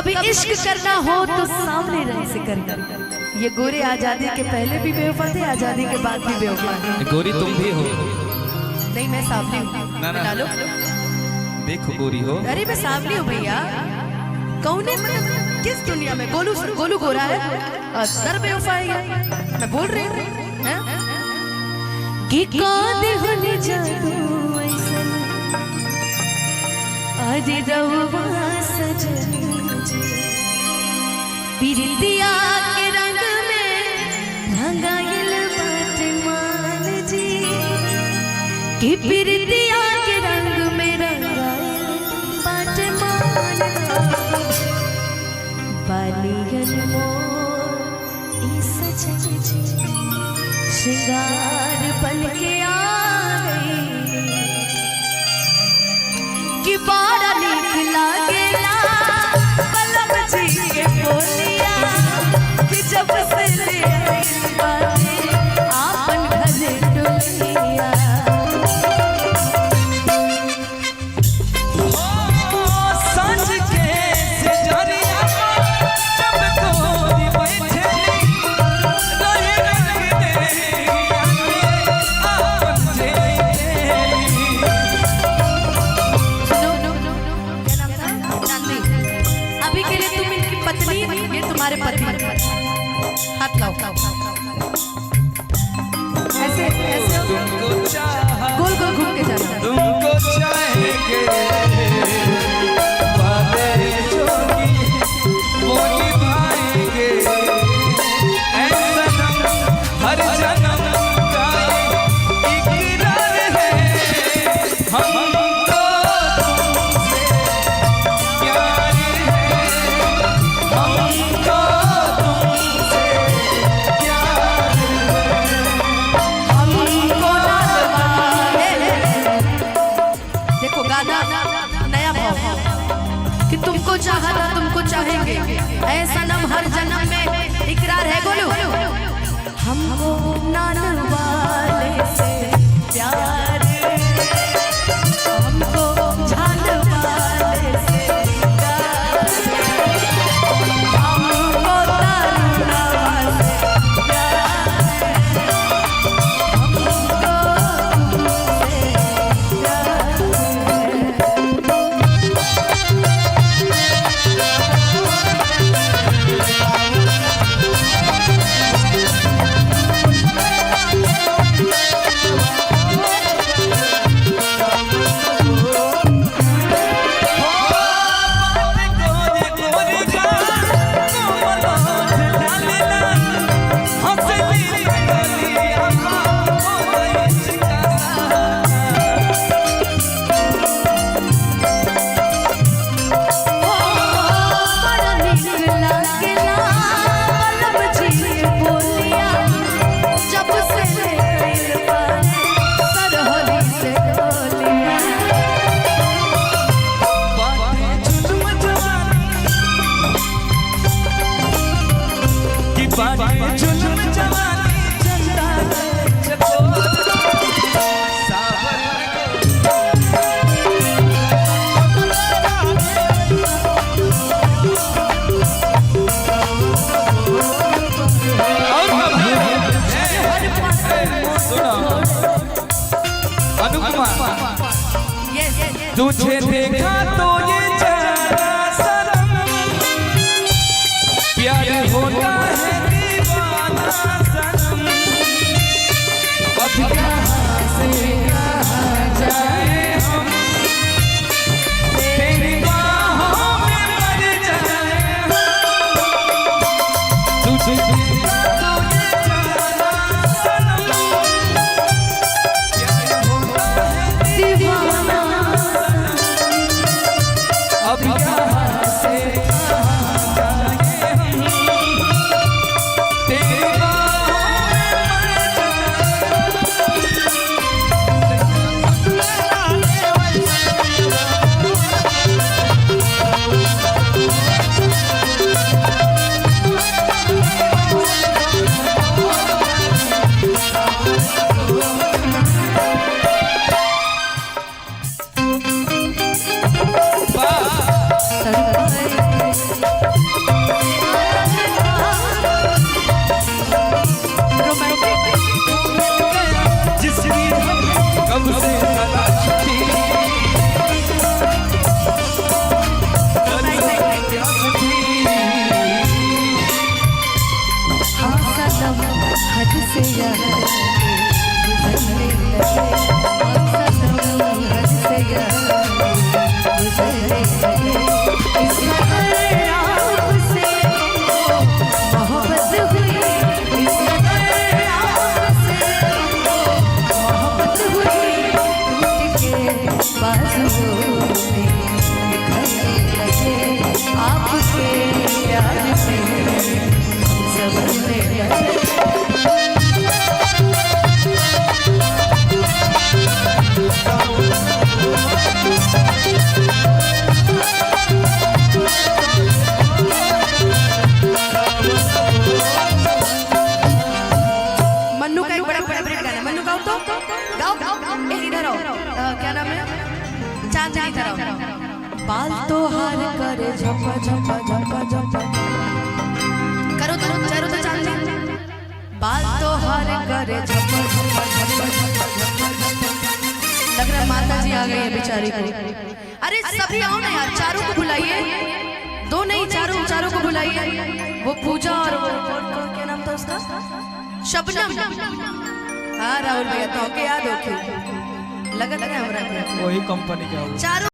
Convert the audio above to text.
कभी इश्क करना हो तो सामने रह से करना। ये गोरे आजादी के पहले भी बेवफा थे, आजादी के बाद भी बेवफा है। गोरी तुम भी हो? नहीं मैं सांवली हूँ। डालो देखो गोरी हो। अरे मैं सांवली हूँ भैया। कौन है मतलब किस दुनिया में गोलू गोलू गोरा है दर बेवफा है। मैं बोल रही हूँ कि कांदे होने जादू ऐसा आज रहुआ सजन पिरितिया के रंग में रंगाइल बात मान जी कि पिरितिया के रंग में रंगाइल बात मान बालियन मोर इस सजन श्रृंगार बन के आ गई कि बारा नीक लागेला कलम जी के बोलिया कि जब से ले आई बातें आपन घरे डोलिया। सांझ के सिजरिया जब गोरी बैठे रहे रंग दे आपन जे। अभी के लिए तुम इनकी पत्नी, ये तुम्हारे पति। हाथ लाओ ऐसे ऐसे तुमको चाहा गोल गोल घूम के जाना। तुमको चाहेंगे वादे जोगी वो निभाएंगे ऐसा हर जन्म का इकरार है हमको तुमसे प्यार है हमको तुमसे प्यार हमको देखो गाना नया भाव कि तुमको चाहा था तुमको चाहेंगे ऐसा नम हर जन्म में इकरार है। बोलो हमको नान वाले से प्यार हमको झाल वाले से प्यार हमको तारुना वाले से प्यार हमको तुमसे तुझे देखा तो ये जाना सनम प्यार होता है दीवाना सनम अब कहाँ से कहाँ जाए हम तेरी बाहों में मर जाए तुझे देखा तो ये जाना सनम प्यार होता है दीवाना अब कहाँ से कहाँ जाए हम तेरे बाहों क्या नाम है, चांदनी तरह। बाल तो हार करे झप झप झप झप, करो तो चारों तो चांदनी। बाल तो हार करे झप झप झप झप। लग रहा है माता जी आ गई है बेचारी को। अरे सभी आओ ना यार, चारों को बुलाइए, दो नहीं चारों को बुलाइए। वो पूजा और वो क्या नाम था उसका, शबनम। हाँ राहुल भैया तो के याद हो, लगत है हमरा वही कंपनी का चारों